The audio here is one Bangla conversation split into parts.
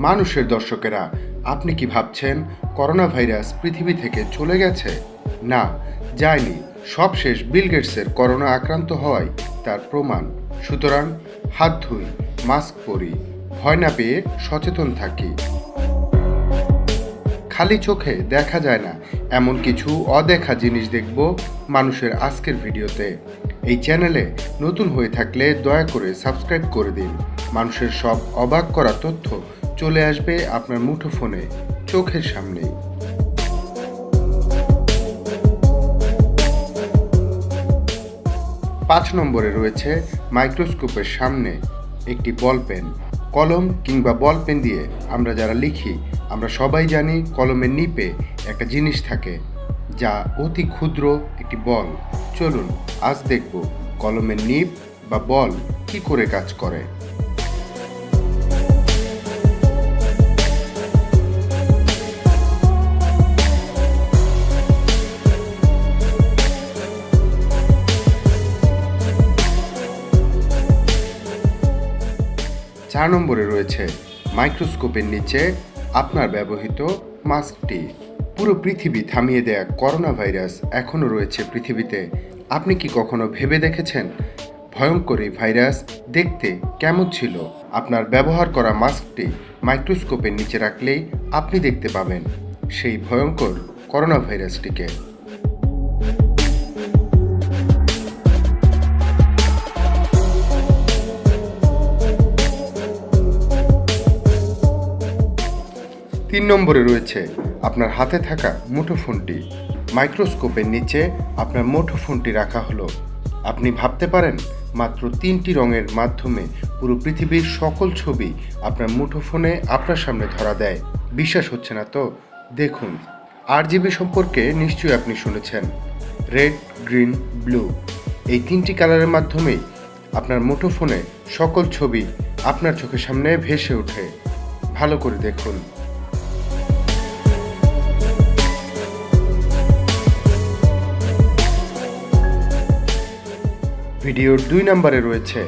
মানুষের দর্শকেরা, আপনি কি ভাবছেন করোনা ভাইরাস পৃথিবী থেকে চলে গেছে? না, যায়নি। সবশেষ বিল গেটসের করোনা আক্রান্ত হওয়াই তার প্রমাণ। সুতরাং হাত ধুই, মাস্ক পরি, ভয় না পেয়ে সচেতন থাকি। খালি চোখে দেখা যায় না এমন কিছু অদেখা জিনিস দেখব মানুষের আজকের ভিডিওতে। এই চ্যানেলে নতুন হয়ে থাকলে দয়া করে সাবস্ক্রাইব করে দিন। মানুষের সব অবাক করা তথ্য চলে আসবে আপনার মুঠোফোনে, চোখের সামনেই। 5 নম্বরে রয়েছে মাইক্রোস্কোপের সামনে একটি বল পেন। কলম কিংবা বল পেন দিয়ে আমরা যারা লিখি, আমরা সবাই জানি কলমের নিপে একটা জিনিস থাকে যা অতি ক্ষুদ্র একটি বল। চলুন আজ দেখব কলমের নিপ বা বল কি করে কাজ করে। চার নম্বরে রয়েছে মাইক্রোস্কোপের নিচে আপনার ব্যবহৃত মাস্কটি। পুরো পৃথিবী থামিয়ে দেয়া করোনা ভাইরাস এখনও রয়েছে পৃথিবীতে। আপনি কি কখনো ভেবে দেখেছেন ভয়ঙ্কর এই ভাইরাস দেখতে কেমন ছিল? আপনার ব্যবহার করা মাস্কটি মাইক্রোস্কোপের নিচে রাখলেই আপনি দেখতে পাবেন সেই ভয়ঙ্কর করোনা ভাইরাসটিকে। তিন নম্বরে রয়েছে আপনার হাতে থাকা মুঠোফোনটি। মাইক্রোস্কোপের নিচে আপনার মুঠোফোনটি রাখা হলো। আপনি ভাবতে পারেন মাত্র 3টি রঙের মাধ্যমে পুরো পৃথিবীর সকল ছবি আপনার মুঠোফোনে আপনার সামনে ধরা দেয়। বিশ্বাস হচ্ছে না তো? দেখুন, RGB সম্পর্কে নিশ্চয়ই আপনি শুনেছেন। রেড, গ্রিন, ব্লু, এই 3টি কালারের মাধ্যমেই আপনার মুঠোফোনে সকল ছবি আপনার চোখের সামনে ভেসে ওঠে। ভালো করে দেখুন। ভিডিওর 2 নম্বরে রয়েছে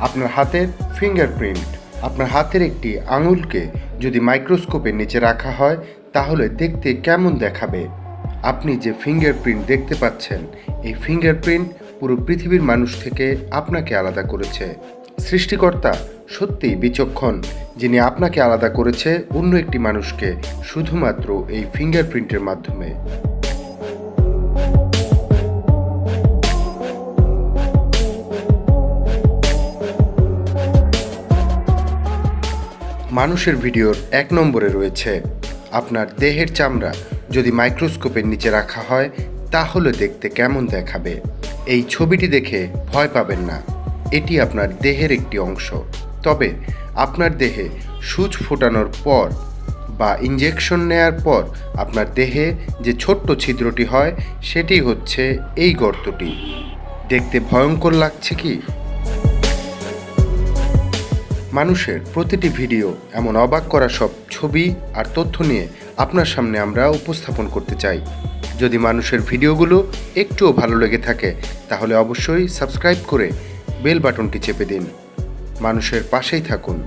আপনার হাতের ফিঙ্গারপ্রিন্ট। আপনার হাতের একটি আঙুলকে যদি মাইক্রোস্কোপের নিচে রাখা হয় তাহলে দেখতে কেমন দেখাবে? আপনি যে ফিঙ্গারপ্রিন্ট দেখতে পাচ্ছেন, এই ফিঙ্গারপ্রিন্ট পুরো পৃথিবীর মানুষ থেকে আপনাকে আলাদা করেছে। সৃষ্টিকর্তা সত্যিই বিচক্ষণ, যিনি আপনাকে আলাদা করেছে অন্য একটি মানুষকে শুধুমাত্র এই ফিঙ্গারপ্রিন্টের মাধ্যমে। মানুষের ভিডিওর 1 নম্বরে রয়েছে আপনার দেহের চামড়া যদি মাইক্রোস্কোপের নিচে রাখা হয় তাহলে দেখতে কেমন দেখাবে। এই ছবিটি দেখে ভয় পাবেন না, এটি আপনার দেহের একটি অংশ। তবে আপনার দেহে সূচ ফোটানোর পর বা ইনজেকশন নেয়ার পর আপনার দেহে যে ছোট্ট ছিদ্রটি হয় সেটি হচ্ছে এই গর্তটি। দেখতে ভয়ঙ্কর লাগছে কি? মানুষের প্রতিটি ভিডিও এমন অবাক করা সব ছবি আর তথ্য নিয়ে আপনার সামনে আমরা উপস্থাপন করতে চাই। যদি মানুষের ভিডিওগুলো একটুও ভালো লেগে থাকে তাহলে অবশ্যই সাবস্ক্রাইব করে বেল বাটনটি চেপে দিন। মানুষের পাশেই থাকুন।